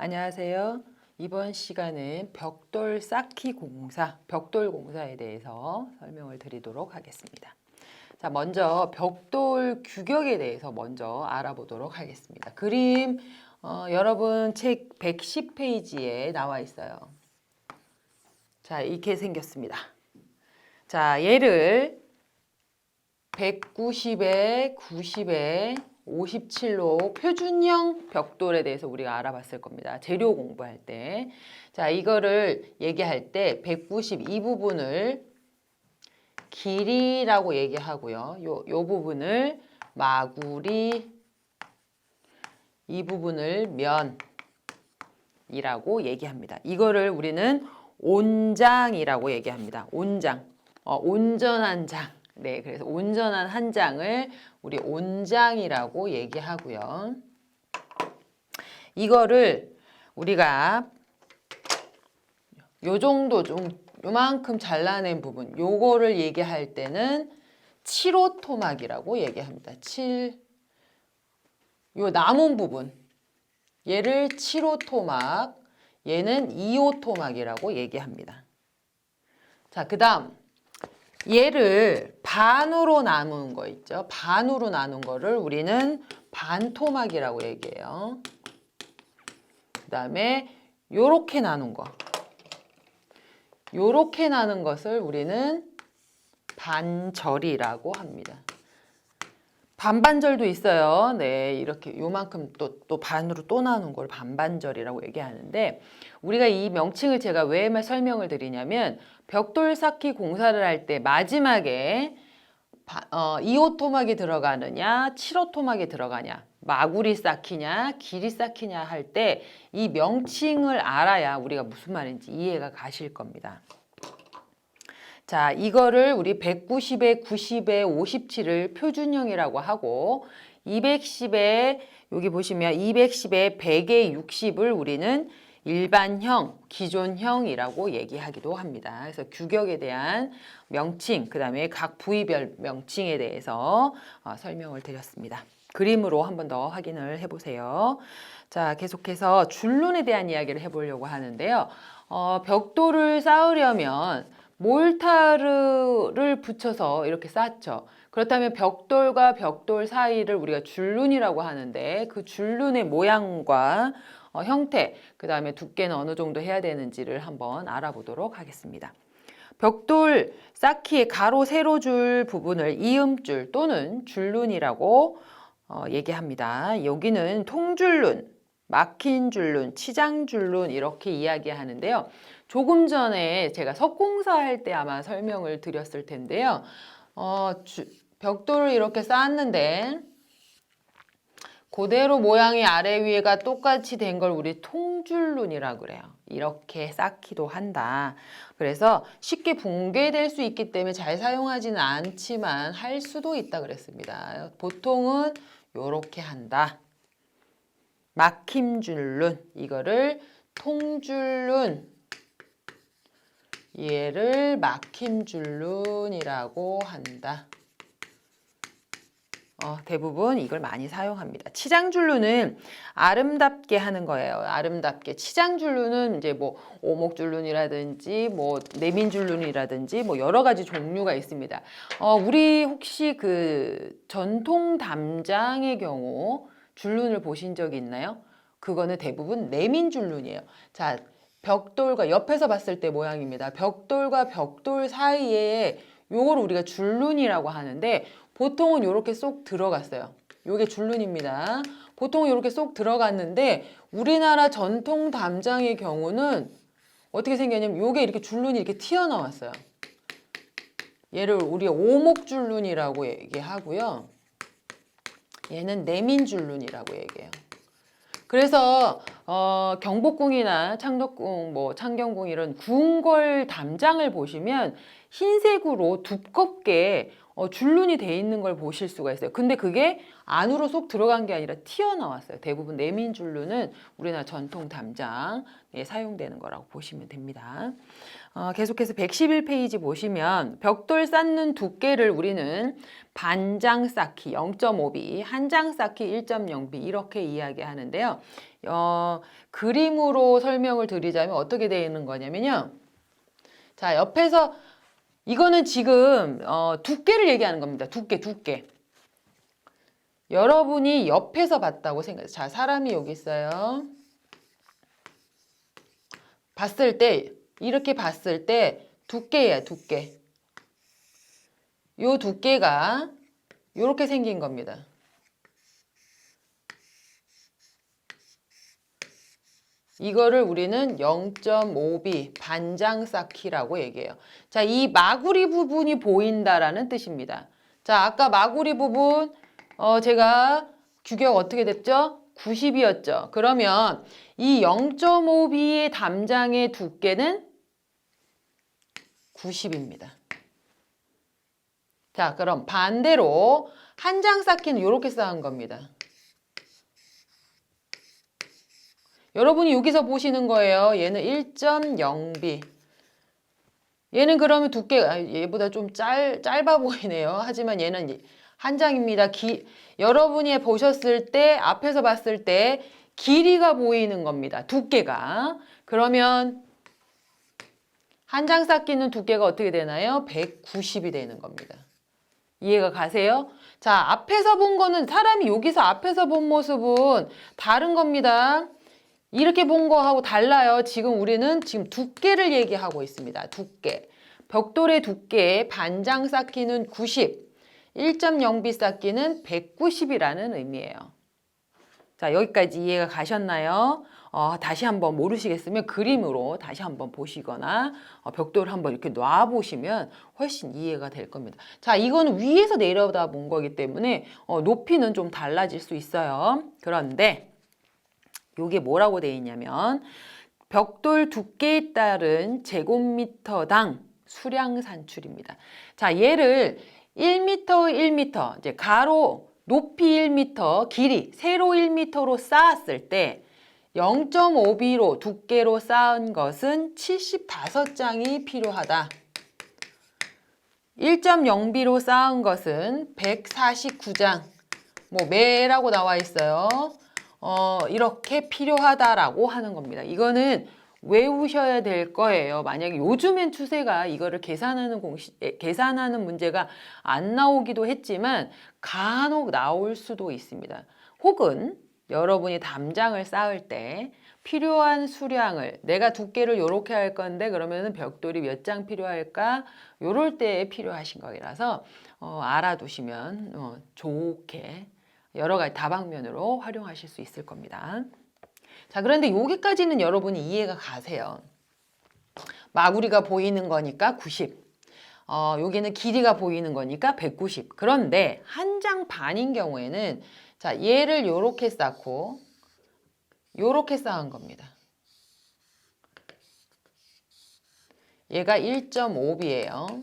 안녕하세요. 이번 시간은 벽돌 쌓기 공사, 벽돌 공사에 대해서 설명을 드리도록 하겠습니다. 자, 먼저 벽돌 규격에 대해서 먼저 알아보도록 하겠습니다. 그림 여러분 책 110페이지에 나와 있어요. 자, 이렇게 생겼습니다. 자, 얘를 190에 90에 57로 표준형 벽돌에 대해서 우리가 알아봤을 겁니다. 재료 공부할 때. 자, 이거를 얘기할 때 192 부분을 길이라고 얘기하고요. 요 부분을 마구리, 이 부분을 면이라고 얘기합니다. 이거를 우리는 온장이라고 얘기합니다. 온장. 온전한 장. 네, 그래서 온전한 한 장을 우리 온장이라고 얘기하고요. 이거를 우리가 요 정도 좀 요만큼 잘라낸 부분, 요거를 얘기할 때는 7호 토막이라고 얘기합니다. 요 남은 부분, 얘를 7호 토막, 얘는 2호 토막이라고 얘기합니다. 자, 그 다음 얘를 반으로 나눈 거 있죠. 반으로 나눈 거를 우리는 반토막이라고 얘기해요. 그 다음에 요렇게 나눈 거. 요렇게 나눈 것을 우리는 반절이라고 합니다. 반반절도 있어요. 네, 이렇게 요만큼 또 반으로 또 나눈 걸 반반절이라고 얘기하는데, 우리가 이 명칭을 제가 왜 설명을 드리냐면 벽돌 쌓기 공사를 할 때 마지막에 2호 토막이 들어가느냐 7호 토막이 들어가냐, 마구리 쌓기냐 길이 쌓기냐 할 때 이 명칭을 알아야 우리가 무슨 말인지 이해가 가실 겁니다. 자, 이거를 우리 190에 90에 57을 표준형이라고 하고 210에 여기 보시면 210에 100에 60을 우리는 일반형, 기존형이라고 얘기하기도 합니다. 그래서 규격에 대한 명칭, 그 다음에 각 부위별 명칭에 대해서 설명을 드렸습니다. 그림으로 한 번 더 확인을 해보세요. 자, 계속해서 줄눈에 대한 이야기를 해보려고 하는데요. 벽돌을 쌓으려면 몰타르를 붙여서 이렇게 쌓죠. 그렇다면 벽돌과 벽돌 사이를 우리가 줄눈이라고 하는데 그 줄눈의 모양과 형태, 그 다음에 두께는 어느 정도 해야 되는지를 한번 알아보도록 하겠습니다. 벽돌 쌓기의 가로 세로 줄 부분을 이음줄 또는 줄눈이라고 얘기합니다. 여기는 통줄눈, 막힌 줄눈, 치장줄눈 이렇게 이야기하는데요. 조금 전에 제가 석공사 할 때 아마 설명을 드렸을 텐데요. 벽돌을 이렇게 쌓았는데 그대로 모양이 아래 위에가 똑같이 된 걸 우리 통줄눈이라고 그래요. 이렇게 쌓기도 한다. 그래서 쉽게 붕괴될 수 있기 때문에 잘 사용하지는 않지만 할 수도 있다 그랬습니다. 보통은 이렇게 한다. 막힘줄눈, 이거를 통줄눈, 얘를 막힘줄눈이라고 한다. 대부분 이걸 많이 사용합니다. 치장줄눈은 아름답게 하는 거예요. 아름답게. 치장줄눈은 이제 뭐 오목줄눈이라든지 뭐 내민줄눈이라든지 뭐 여러 가지 종류가 있습니다. 우리 혹시 그 전통 담장의 경우 줄눈을 보신 적이 있나요? 그거는 대부분 내민줄눈이에요. 자, 벽돌과 옆에서 봤을 때 모양입니다. 벽돌과 벽돌 사이에 요걸 우리가 줄눈이라고 하는데 보통은 이렇게 쏙 들어갔어요. 요게 줄눈입니다. 보통은 이렇게 쏙 들어갔는데 우리나라 전통 담장의 경우는 어떻게 생겼냐면 요게 이렇게 줄눈이 이렇게 튀어나왔어요. 얘를 우리가 오목줄눈이라고 얘기하고요. 얘는 내민줄눈이라고 얘기해요. 그래서 경복궁이나 창덕궁, 뭐 창경궁 이런 궁궐 담장을 보시면 흰색으로 두껍게 줄눈이 돼 있는 걸 보실 수가 있어요. 근데 그게 안으로 쏙 들어간 게 아니라 튀어나왔어요. 대부분 내민 줄눈은 우리나라 전통 담장에 사용되는 거라고 보시면 됩니다. 계속해서 111페이지 보시면 벽돌 쌓는 두께를 우리는 반장 쌓기 0.5B, 한 장 쌓기 1.0B 이렇게 이야기하는데요. 그림으로 설명을 드리자면 어떻게 되어 있는 거냐면요. 자, 옆에서 이거는 지금 두께를 얘기하는 겁니다. 두께. 여러분이 옆에서 봤다고 생각해요. 자, 사람이 여기 있어요. 봤을 때 이렇게 봤을 때 두께예요. 두께. 요 두께가 이렇게 생긴 겁니다. 이거를 우리는 0.5B 반장 쌓기라고 얘기해요. 자, 이 마구리 부분이 보인다라는 뜻입니다. 자, 아까 마구리 부분 제가 규격 어떻게 됐죠? 90이었죠. 그러면 이 0.5B의 담장의 두께는 90입니다. 자, 그럼 반대로 한 장 쌓기는 이렇게 쌓은 겁니다. 여러분이 여기서 보시는 거예요. 얘는 1.0B. 얘는 그러면 두께가 얘보다 좀 짧아 보이네요. 하지만 얘는 한 장입니다. 여러분이 보셨을 때 앞에서 봤을 때 길이가 보이는 겁니다. 두께가. 그러면 한 장 쌓기는 두께가 어떻게 되나요? 190이 되는 겁니다. 이해가 가세요? 자, 앞에서 본 거는 사람이 여기서 앞에서 본 모습은 다른 겁니다. 이렇게 본 거하고 달라요. 지금 우리는 지금 두께를 얘기하고 있습니다. 두께. 벽돌의 두께 반장 쌓기는 90, 1.0B 쌓기는 190이라는 의미예요. 자, 여기까지 이해가 가셨나요? 다시 한번 모르시겠으면 그림으로 다시 한번 보시거나 벽돌을 한번 이렇게 놔보시면 훨씬 이해가 될 겁니다. 자, 이거는 위에서 내려다 본 거기 때문에 높이는 좀 달라질 수 있어요. 그런데 이게 뭐라고 되어 있냐면 벽돌 두께에 따른 제곱미터당 수량 산출입니다. 자, 얘를 1m, 1m, 이제 가로 높이 1m, 길이 세로 1m로 쌓았을 때 0.5B로 두께로 쌓은 것은 75장이 필요하다. 1.0B로 쌓은 것은 149장. 뭐 매라고 나와 있어요. 이렇게 필요하다라고 하는 겁니다. 이거는 외우셔야 될 거예요. 만약에 요즘엔 추세가 이거를 계산하는 문제가 안 나오기도 했지만 간혹 나올 수도 있습니다. 혹은 여러분이 담장을 쌓을 때 필요한 수량을 내가 두께를 이렇게 할 건데 그러면은 벽돌이 몇 장 필요할까? 요럴 때 필요하신 거라서 알아두시면 좋게 여러 가지 다방면으로 활용하실 수 있을 겁니다. 자, 그런데 여기까지는 여러분이 이해가 가세요. 마구리가 보이는 거니까 90. 여기는 길이가 보이는 거니까 190. 그런데 한 장 반인 경우에는 자, 얘를 요렇게 쌓고 요렇게 쌓은 겁니다. 얘가 1.5B예요.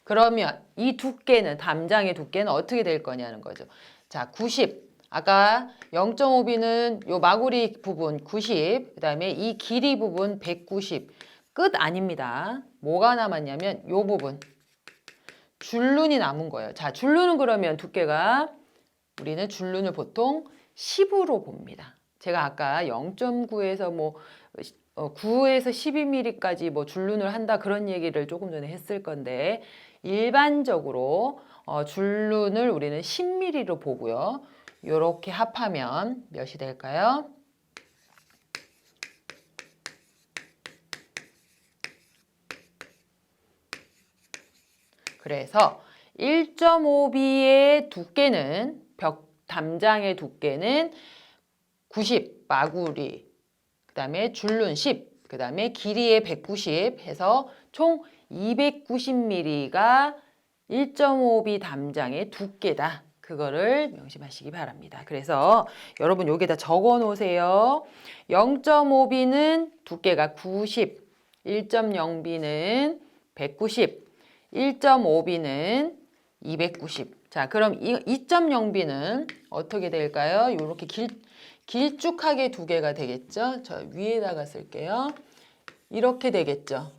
그러면 이 두께는 담장의 두께는 어떻게 될 거냐는 거죠. 자, 90. 아까 0.5B는 요 마구리 부분 90, 그 다음에 이 길이 부분 190. 끝 아닙니다. 뭐가 남았냐면 요 부분. 줄눈이 남은 거예요. 자, 줄눈은 그러면 두께가 우리는 줄눈을 보통 10으로 봅니다. 제가 아까 0.9에서 뭐 9에서 12mm까지 뭐 줄눈을 한다 그런 얘기를 조금 전에 했을 건데 일반적으로 줄눈을 우리는 10mm로 보고요. 이렇게 합하면 몇이 될까요? 그래서 1.5B의 두께는 담장의 두께는 90 마구리, 그 다음에 줄눈 10, 그 다음에 길이의 190 해서 총 290mm가 1.5B 담장의 두께다. 그거를 명심하시기 바랍니다. 그래서 여러분 여기다 적어 놓으세요. 0.5B는 두께가 90, 1.0B는 190, 1.5B는 290. 자, 그럼 이 2.0B는 어떻게 될까요? 이렇게 길쭉하게 두 개가 되겠죠? 저 위에다가 쓸게요. 이렇게 되겠죠?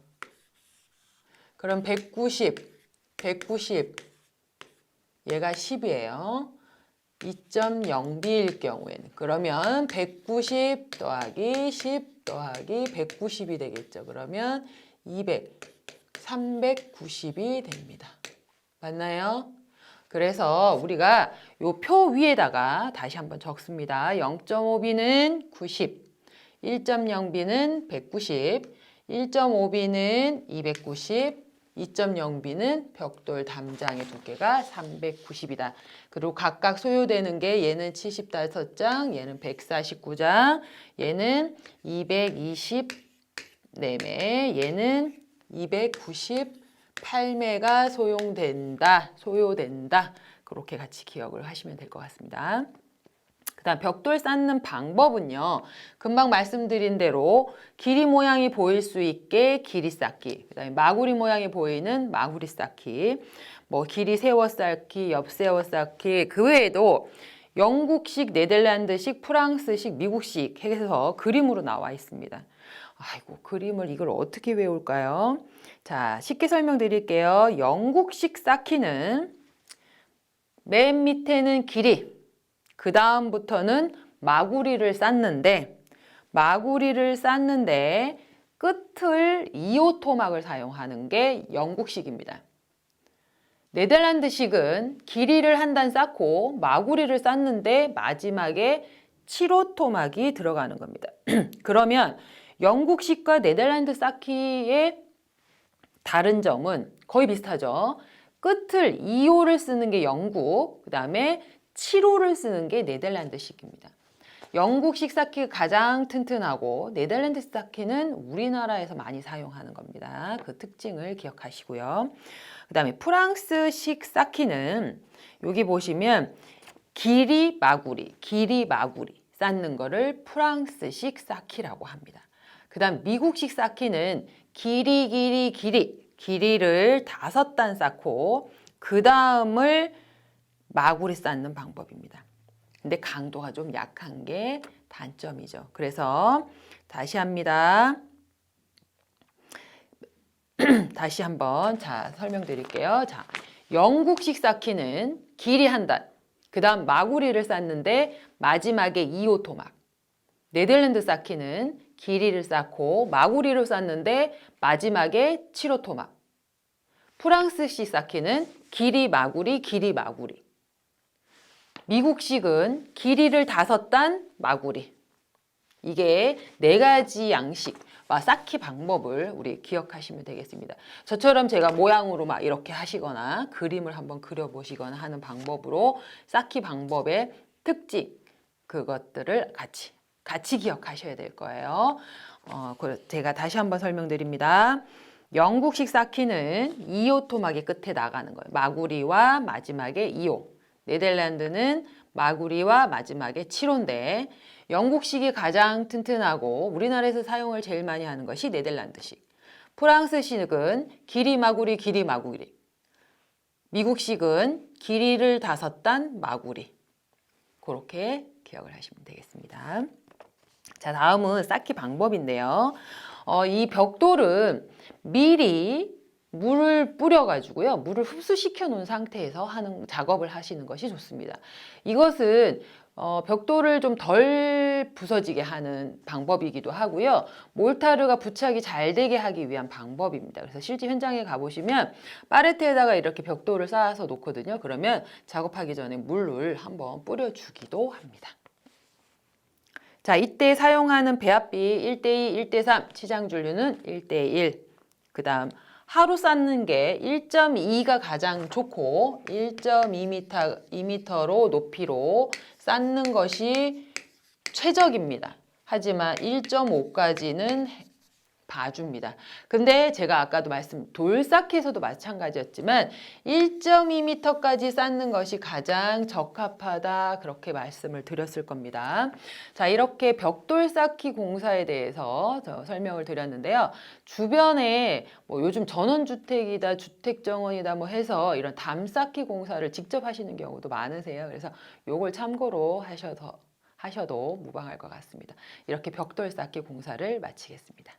그럼 190, 얘가 10이에요. 2.0B일 경우에는 그러면 190 더하기 10 더하기 190이 되겠죠. 그러면 200, 390이 됩니다. 맞나요? 그래서 우리가 요 표 위에다가 다시 한번 적습니다. 0.5B는 90, 1.0B는 190, 1.5B는 290, 2.0B는 벽돌 담장의 두께가 390이다. 그리고 각각 소요되는 게 얘는 75장, 얘는 149장, 얘는 224매, 얘는 298매가 소요된다. 그렇게 같이 기억을 하시면 될 것 같습니다. 그 다음 벽돌 쌓는 방법은요. 금방 말씀드린 대로 길이 모양이 보일 수 있게 길이 쌓기, 그 다음에 마구리 모양이 보이는 마구리 쌓기, 뭐 길이 세워 쌓기, 옆 세워 쌓기, 그 외에도 영국식, 네덜란드식, 프랑스식, 미국식 해서 그림으로 나와 있습니다. 아이고, 그림을 이걸 어떻게 외울까요? 자, 쉽게 설명드릴게요. 영국식 쌓기는 맨 밑에는 길이, 그 다음부터는 마구리를 쌓는데 끝을 2호 토막을 사용하는 게 영국식입니다. 네덜란드식은 길이를 한 단 쌓고 마구리를 쌓는데 마지막에 7호 토막이 들어가는 겁니다. 그러면 영국식과 네덜란드 쌓기의 다른 점은 거의 비슷하죠. 끝을 2호를 쓰는 게 영국, 그 다음에 7호를 쓰는 게 네덜란드식입니다. 영국식 쌓기가 가장 튼튼하고 네덜란드 쌓기는 우리나라에서 많이 사용하는 겁니다. 그 특징을 기억하시고요. 그 다음에 프랑스식 쌓기는 여기 보시면 길이 마구리 쌓는 거를 프랑스식 쌓기라고 합니다. 그 다음 미국식 쌓기는 길이를 5단 쌓고 그 다음을 마구리 쌓는 방법입니다. 근데 강도가 좀 약한 게 단점이죠. 그래서 다시 합니다. 다시 한번 설명드릴게요. 자, 영국식 쌓기는 길이 한 단, 그 다음 마구리를 쌓는데 마지막에 2호 토막. 네덜란드 쌓기는 길이를 쌓고 마구리를 쌓는데 마지막에 7호 토막. 프랑스식 쌓기는 길이 마구리. 미국식은 길이를 5단 마구리. 이게 4가지 양식, 쌓기 방법을 우리 기억하시면 되겠습니다. 저처럼 제가 모양으로 막 이렇게 하시거나 그림을 한번 그려보시거나 하는 방법으로 쌓기 방법의 특징, 그것들을 같이 기억하셔야 될 거예요. 제가 다시 한번 설명드립니다. 영국식 쌓기는 2호 토막이 끝에 나가는 거예요. 마구리와 마지막에 2호. 네덜란드는 마구리와 마지막에 7호인데 영국식이 가장 튼튼하고 우리나라에서 사용을 제일 많이 하는 것이 네덜란드식. 프랑스식은 길이 마구리. 미국식은 길이를 5단 마구리. 그렇게 기억을 하시면 되겠습니다. 자, 다음은 쌓기 방법인데요. 이 벽돌은 미리 물을 뿌려가지고요. 물을 흡수시켜 놓은 상태에서 작업을 하시는 것이 좋습니다. 이것은 벽돌을 좀 덜 부서지게 하는 방법이기도 하고요. 몰타르가 부착이 잘 되게 하기 위한 방법입니다. 그래서 실제 현장에 가보시면 파레트에다가 이렇게 벽돌을 쌓아서 놓거든요. 그러면 작업하기 전에 물을 한번 뿌려주기도 합니다. 자, 이때 사용하는 배합비 1:2, 1:3, 치장준류는 1:1. 그 다음 하루 쌓는 게 1.2가 가장 좋고 1.2m로 높이로 쌓는 것이 최적입니다. 하지만 1.5까지는 봐줍니다. 근데 제가 아까도 돌쌓기에서도 마찬가지였지만 1.2m까지 쌓는 것이 가장 적합하다 그렇게 말씀을 드렸을 겁니다. 자, 이렇게 벽돌 쌓기 공사에 대해서 설명을 드렸는데요. 주변에 뭐 요즘 전원주택이다, 주택정원이다 뭐 해서 이런 담 쌓기 공사를 직접 하시는 경우도 많으세요. 그래서 요걸 참고로 하셔도 무방할 것 같습니다. 이렇게 벽돌 쌓기 공사를 마치겠습니다.